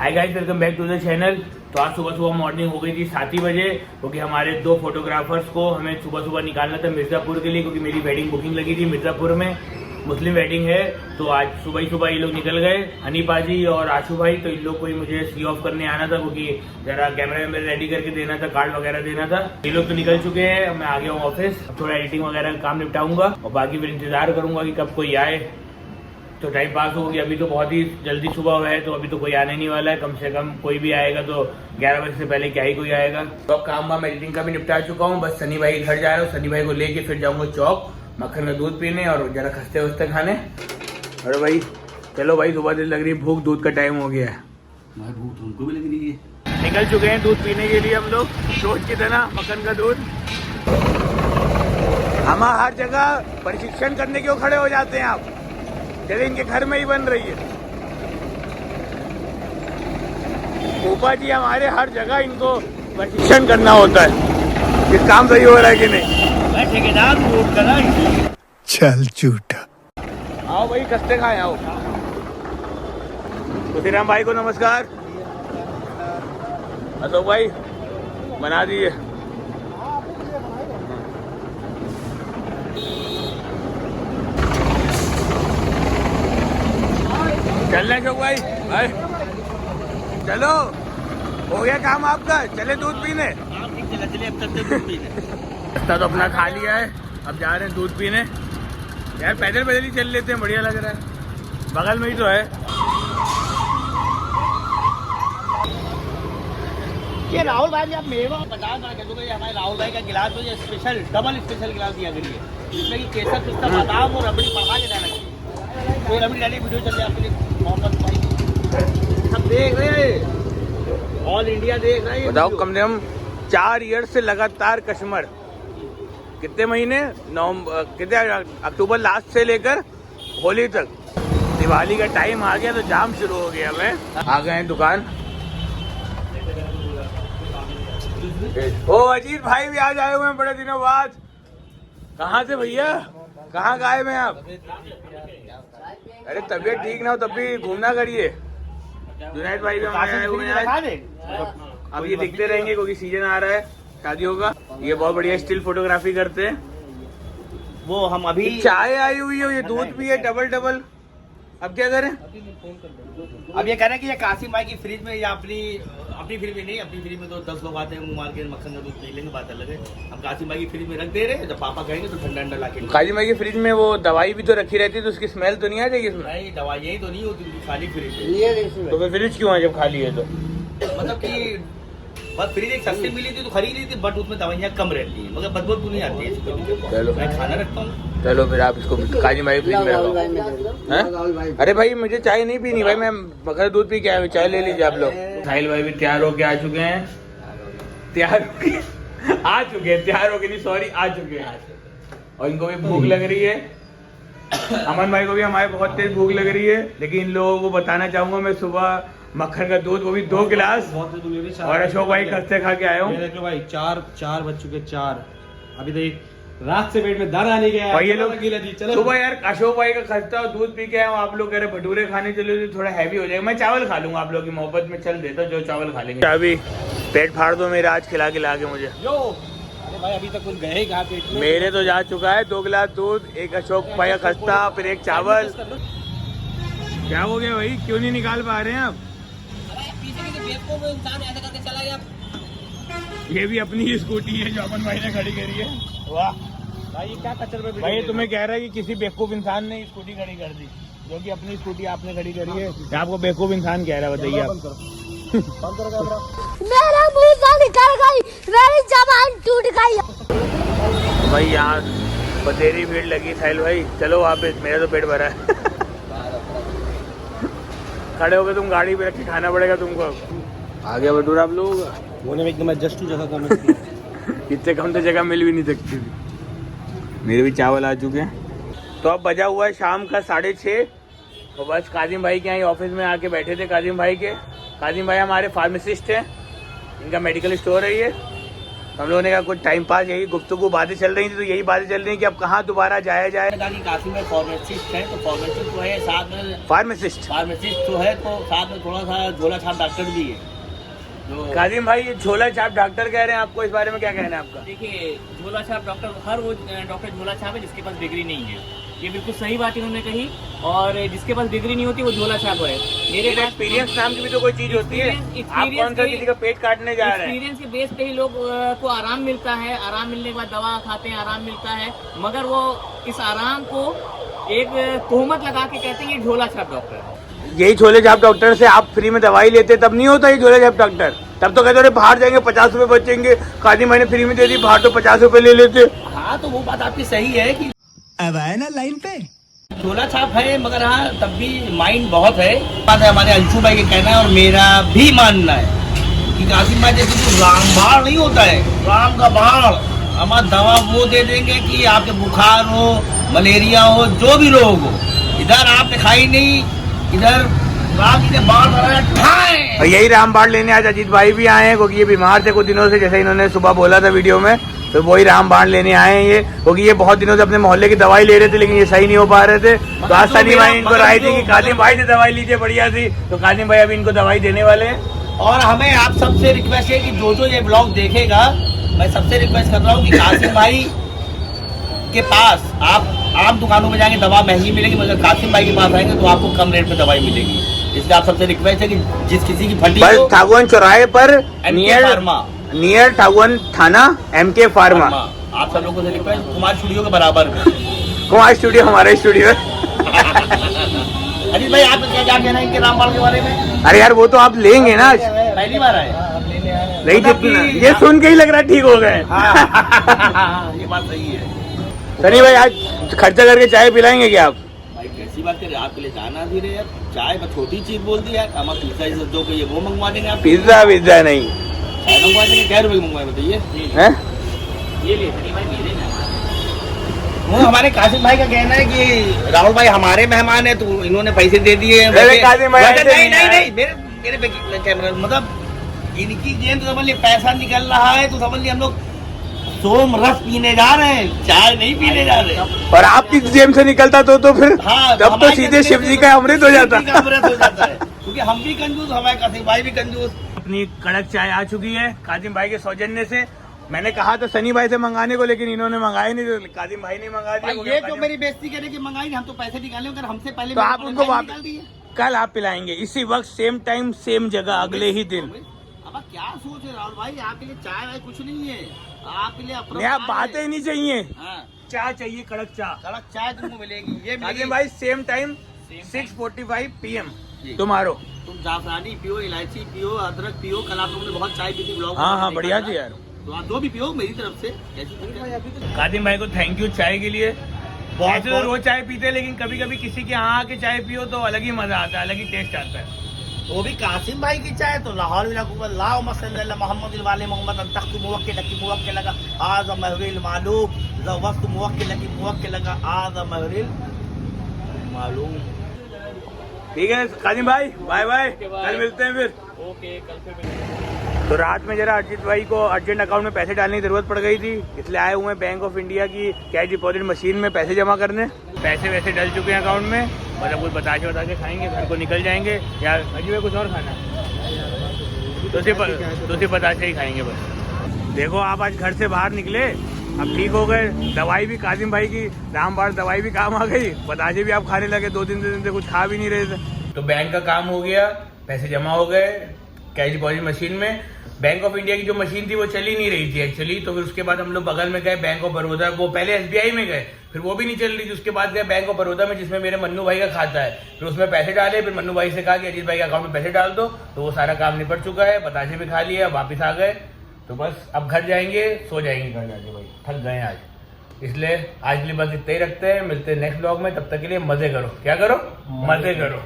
Hi guys, welcome back to the channel. तो आज सुबह सुबह मॉर्निंग हो गई थी 7 ही बजे, क्योंकि हमारे 2 फोटोग्राफर्स को हमें सुबह सुबह निकालना था मिर्ज़ापुर के लिए, क्योंकि मेरी वेडिंग बुकिंग लगी थी मिर्ज़ापुर में, मुस्लिम वेडिंग है। तो आज सुबह ही सुबह ये लोग निकल गए, हनी पाजी और आशू भाई। तो इन लोग को ही मुझे सी ऑफ करने आना था, क्योंकि जरा कैमरा वैमरा रेडी करके देना था, कार्ड वगैरह देना था। ये लोग तो निकल चुके हैं, मैं आ गया हूँ ऑफिस। थोड़ा एडिटिंग वगैरह का काम निपटाऊंगा और बाकी फिर इंतजार करूंगा कि कब कोई आए, तो टाइम पास होगी। अभी तो बहुत ही जल्दी सुबह है, तो अभी तो कोई आने नहीं वाला है। कम से कम कोई भी आएगा तो 11 बजे से पहले क्या ही कोई आएगा। तो अब काम वाम एडिटिंग का भी निपटा चुका हूँ, बस सनी भाई घर जा रहा हूँ। सनी भाई को लेके फिर जाऊंगा चौक मक्खन का दूध पीने और जरा खस्ते वस्ते खाने। अरे भाई चलो भाई, सुबह से लग रही भूख, दूध का टाइम हो गया है। भाई भूख तुमको भी लग रही है। निकल चुके हैं दूध पीने के लिए हम लोग, रोज की तरह मक्खन का दूध। हम हर जगह प्रशिक्षण करने क्यों खड़े हो जाते हैं आप? चले, इनके घर में ही बन रही है। ऊपर जी हमारे हर जगह इनको प्रशिक्षण करना होता है कि काम सही हो रहा है कि नहीं। ठेकेदार वोट करा, चल झूठा। आओ भाई खस्ते खाए, आओ। खुशीराम भाई को नमस्कार। अशोक भाई बना दिए। चलना अशोक भाई, भाई चलो, हो गया काम आपका, चले दूध पीने। चले अब तक दूध पीने। रास्ता तो अपना खा लिया है, अब जा रहे हैं दूध पीने। यार पैदल पैदल ही चल लेते हैं, बढ़िया लग रहा है, बगल में ही तो है। ये राहुल भाई जी, आप मेरे को बता ये हमारे राहुल भाई का गिलास तो ये स्पेशल डबल स्पेशल गिलास दिया करिए, जिसमें कि केसर पिस्ता बादाम और रबड़ी पका के डाला चाहिए। तो रबड़ी डाली वीडियो चल रही है आपके लिए, मोहम्मद भाई सब देख रहे हैं, ऑल इंडिया देख रहे हैं। बताओ, कम से कम 4 ईयर से लगातार कस्टमर, कितने महीने, कितने अक्टूबर लास्ट से लेकर होली तक, दिवाली का टाइम आ गया तो जाम शुरू हो गया। मैं आ गए हैं दुकान। ओ अजीत भाई भी आज आए हुए हैं बड़े दिनों बाद। कहाँ से भैया, कहाँ गायब हैं आप? अरे तबीयत ठीक ना हो तब भी घूमना करिए। जुनैद भाई भी हमारे आए हुए हैं आज। अब ये दिखते रहेंगे क्योंकि सीजन आ रहा है शादियों का। ये बहुत बढ़िया स्टिल फोटोग्राफी करते हैं। वो हम अभी चाय आई हुई है, ये दूध भी है डबल। अब क्या करें? अब ये कह रहे हैं कि ये कासिम भाई की फ्रिज में या अपनी फ्रिज में नहीं, अपनी फ्रिज में तो 10 लोग आते हैं मुंह मार के मक्खन का दूध पी लेंगे, बात अलग है। हम कासिम भाई की फ्रिज में रख दे रहे हैं, जब पापा कहेंगे तो ठंडा ठंडा ला के। काजी भाई की फ्रिज में वो दवाई भी तो रखी रहती है, तो उसकी स्मेल तो नहीं आ जाएगी इसमें? नहीं, दवाई यही तो नहीं होती, खाली फ्रिज है। तो फिर फ्रिज क्यों है जब खाली है? तो मतलब कि बस फ्रिज एक सस्ती मिली थी तो खरीद ली थी, बट उसमें दवाइयाँ कम रहती है, मगर बदबू तो नहीं आती है। चलो मैं खाना रखता हूँ। चलो फिर आप इसको काजी भाई फ्रिज में रखो। अरे भाई मुझे चाय नहीं पीनी भाई, मैं मगर दूध पी के आया हूँ, चाय ले लीजिए आप लोग। साहिल भाई भी तैयार होके आ चुके हैं, तैयार होके नहीं, सॉरी, आ चुके हैं। और इनको भी भूख लग रही है। अमन भाई को भी हमारे बहुत तेज भूख लग रही है, लेकिन इन लोगों को बताना चाहूंगा, मैं सुबह मक्खन का दूध, वो भी 2 गिलास, और अशोक भाई खस्ते खा के आया हूँ। देख लो भाई, चार बज चुके, 4 अभी तो रात से पेट में दाना नहीं गया। और ये लोग चलो सुबह यार अशोक भाई का खस्ता और दूध पी के आया हूँ। आप लोग कह रहे भटूरे खाने चलो, तो थोड़ा हैवी हो जाएगा। मैं चावल खा लूंगा, आप लोग की मोहब्बत में चल देता जो चावल खा लेंगे। अभी पेट फाड़ दो मेरा आज खिला के मुझे। अरे भाई अभी तक कुछ गए कहाँ पेट में? मेरे तो जा चुका है 2 गिलास दूध, एक अशोक भाई का खस्ता, फिर एक चावल। क्या हो गया भाई, क्यों नहीं निकाल पा रहे हैं आप? ये भी अपनी ही स्कूटी है जो अमन भाई ने खड़ी करी है। वाह भाई ये क्या कचर में भाई, तुम्हें कह रहा है कि किसी बेवकूफ इंसान ने स्कूटी खड़ी कर दी, जो कि अपनी स्कूटी आपने खड़ी करी है। या आपको बेवकूफ इंसान कह रहा है, बताइए आप। मेरा मुंह से निकल गई, मेरी जबान टूट गई। भाई यहाँ बतेरी भीड़ लगी। साहिल भाई चलो वापस, मेरा तो पेट भरा है। खड़े हो गए तुम, गाड़ी पे रख के खाना पड़ेगा तुमको। आ गया भटूरा आप लोग। होने में एकदम जस्ट जगह कम इतने कम तो जगह मिल भी नहीं सकती थी। मेरे भी चावल आ चुके हैं। तो अब बजा हुआ है शाम का 6:30, और बस काजिम भाई के यहाँ ऑफिस में आके बैठे थे। काजिम भाई हमारे फार्मासिस्ट हैं, इनका मेडिकल स्टोर है ये। हम लोगों ने कहा कुछ टाइम पास यही गुफ्तगू बातें चल रही थी, तो यही बातें चल रही कि अब कहाँ दोबारा जाया जाए। कहा कि कासिम में फार्मासिस्ट है, तो फार्मासिस्ट तो है, साथ में फार्मासिस्ट तो है, तो साथ में थोड़ा सा झोला छाप डॉक्टर भी है। तो काजिम भाई ये झोला छाप डॉक्टर कह रहे हैं, आपको इस बारे में क्या कहना है आपका? देखिए, झोला छाप डॉक्टर, हर वो डॉक्टर झोला छाप है जिसके पास डिग्री नहीं है। ये बिल्कुल सही बात इन्होंने कही। और जिसके पास डिग्री नहीं होती वो झोला छाप है। मेरे पास एक्सपीरियंस नाम की भी तो कोई चीज होती है। आप कौन सा किसी का पेट काटने जा रहे हैं? एक्सपीरियंस के बेस पे ही लोग को आराम मिलता है। आराम मिलने के बाद दवा खाते हैं, आराम मिलता है, मगर वो इस आराम को एक तोहमत लगा के कहते हैं ये झोला छाप डॉक्टर है। यही झोले छाप डॉक्टर से आप फ्री में दवाई लेते तब नहीं होता ये झोले छाप डॉक्टर? तब तो कहते रहे बाहर जाएंगे 50 रुपए बचेंगे, काजी मैंने फ्री में दे दी, बाहर तो 50 रुपए ले लेते। हाँ, तो वो बात आपकी सही है कि अब आए ना लाइन पे। झोला छाप है, मगर हाँ तब भी माइंड बहुत है। बात है हमारे अंशु भाई के कहना है और मेरा भी मानना है कि कासिम भाई जैसे तो रामबाण नहीं होता है, राम का बाण। हमारा दवा वो दे देंगे कि आपके बुखार हो, मलेरिया हो, जो भी रोग हो, इधर आपने खाई नहीं, इधर राम जी ने बाण बनाया ठाए। और यही रामबाण लेने आज अजीत भाई भी आए हैं, क्योंकि ये बीमार थे कुछ दिनों से, जैसे इन्होंने सुबह बोला था वीडियो में, तो वही रामबाण लेने आए हैं ये, क्योंकि ये बहुत दिनों से अपने मोहल्ले की दवाई ले रहे थे लेकिन ये सही नहीं हो पा रहे थे। तो आज सनी भाई इनको राय थी कि काजिम भाई से दवाई लीजिए, बढ़िया थी। तो काजिम भाई अभी इनको दवाई देने वाले हैं। और हमें आप सबसे रिक्वेस्ट है कि जो ये ब्लॉग देखेगा, मैं सबसे रिक्वेस्ट कर रहा हूँ कि कासिम भाई के पास आप दुकानों में जाएंगे दवा महंगी मिलेगी, मगर कासिम भाई के पास आएंगे तो आपको कम रेट में दवाई मिलेगी। इसलिए आप सबसे रिक्वेस्ट है कि जिस किसी की फटी हो, ठाकुर चौराहे पर नियर ठाकुर थाना MK फार्मा। आप सब लोगों से रिक्वेस्ट, कुमार स्टूडियो के बराबर में। कुमार स्टूडियो हमारा स्टूडियो है। अजीत भाई आप क्या कहना है इनके रामबाण के बारे में? अरे यार वो तो आप लेंगे ना, पहली बार आए नहीं जितना ये सुन के ही लग रहा है ठीक हो गए। ये बात सही है। सनी भाई आज खर्चा करके चाय पिलाएंगे क्या आप? भाई कैसी बात करें, आपके लिए जाना भी रहे, चाय बस छोटी चीज बोल दी यार। हम पिज्जा जो कहिए वो मंगवा देंगे आप। पिज्जा नहीं, चाय मंगवा देंगे। क्या रुपये मंगवाए बताइए? ये ले सनी भाई मेरे ना। वो हमारे कासिम भाई का कहना है कि राहुल भाई हमारे मेहमान है, तो इन्होंने पैसे दे दिए। कासिम भाई नहीं मेरे कैमरा, मतलब इनकी जेब तो समझ लिया पैसा निकल रहा है, तो समझ लिया हम लोग सोम रस पीने जा रहे हैं, चाय नहीं पीने जा रहे। और आपकी जेब से निकलता तो फिर हाँ, तब तो सीधे शिव जी का अमृत हो जाता है, क्योंकि हम भी कंजूस, हमारे कासिम भाई भी कंजूस। अपनी कड़क चाय आ चुकी है काजिम भाई के सौजन्य से। मैंने कहा था सनी भाई से मंगाने को, लेकिन इन्होंने मंगाया नहीं, तो काजिम भाई ने मंगा दिया। ये जो मेरी बेइज्जती करे कि मंगाई, हम तो पैसे निकाले, अगर हमसे पहले तो आप उनको निकाल दिए। कल आप पिलाएंगे इसी वक्त, सेम टाइम सेम जगह, अगले ही दिन। अब क्या सोच है राहुल भाई, आपके लिए चाय वाय कुछ नहीं है, आपके लिए आप बातें ही नहीं चाहिए, हाँ। चाय चाहिए, कड़क चाय। कड़क चाय तुमको मिलेगी, ये काजिम भाई सेम टाइम 6:45 PM तुम्हारो। तुम जाफरानी पियो, इलायची पियो, अदरक पियो। कल आप लोगों ने बहुत चाय पी थी ब्लॉग। हाँ बढ़िया थी यार। तो आप जो भी पियो मेरी तरफ से। काजिम भाई को थैंक यू चाय के लिए। ऐसे तो रोज चाय पीते हैं, लेकिन कभी कभी किसी के यहाँ आके चाय पियो तो अलग ही मजा आता है, अलग ही टेस्ट आता है। वो भी कासिम भाई की चाय तो लाहौर मोहम्मद वाले मोहम्मद लगा आज महरिल मालूम वक्त लगा आज महरिल मालूम। ठीक है काजिम भाई, बाय बाय, कल मिलते हैं फिर। ओके, कल फिर मिलेंगे। तो रात में जरा अजीत भाई को अर्जेंट अकाउंट में पैसे डालने की जरूरत पड़ गई थी, इसलिए आए हुए हैं बैंक ऑफ इंडिया की कैश डिपॉजिट मशीन में पैसे जमा करने। पैसे वैसे डल चुके हैं अकाउंट में, मतलब कुछ बता के खाएंगे, घर को निकल जाएंगे। यार अजीत भाई कुछ और खाना है तो सिर्फ बताशे ही खाएंगे बस। देखो आप आज घर से बाहर निकले, अब ठीक हो गए, दवाई भी काजिम भाई की रामबाण दवाई भी काम आ गई, बताशे भी आप खाने लगे। 2-3 दिन से कुछ खा भी नहीं रहे थे। तो बैंक का काम हो गया, पैसे जमा हो गए कैश डिपॉजिट मशीन में। बैंक ऑफ इंडिया की जो मशीन थी वो चली नहीं रही थी एक्चुअली, तो फिर उसके बाद हम लोग बगल में गए बैंक ऑफ बड़ौदा, वो पहले SBI में गए, फिर वो भी नहीं चल रही थी। उसके बाद गए बैंक ऑफ बड़ौदा में, जिसमें मेरे मन्नू भाई का खाता है, फिर उसमें पैसे डाले। फिर मन्नू भाई से कहा कि अजीत भाई के अकाउंट में पैसे डाल दो, तो वो सारा काम निपट चुका है, बताशे भी खा लिए, अब वापिस आ गए। तो बस अब घर जाएंगे, सो जाएंगे घर जाके, भाई थक गए आज। इसलिए आज के लिए बस इतना ही रखते हैं, मिलते हैं नेक्स्ट ब्लॉग में। तब तक के लिए मजे करो, क्या करो, मजे करो।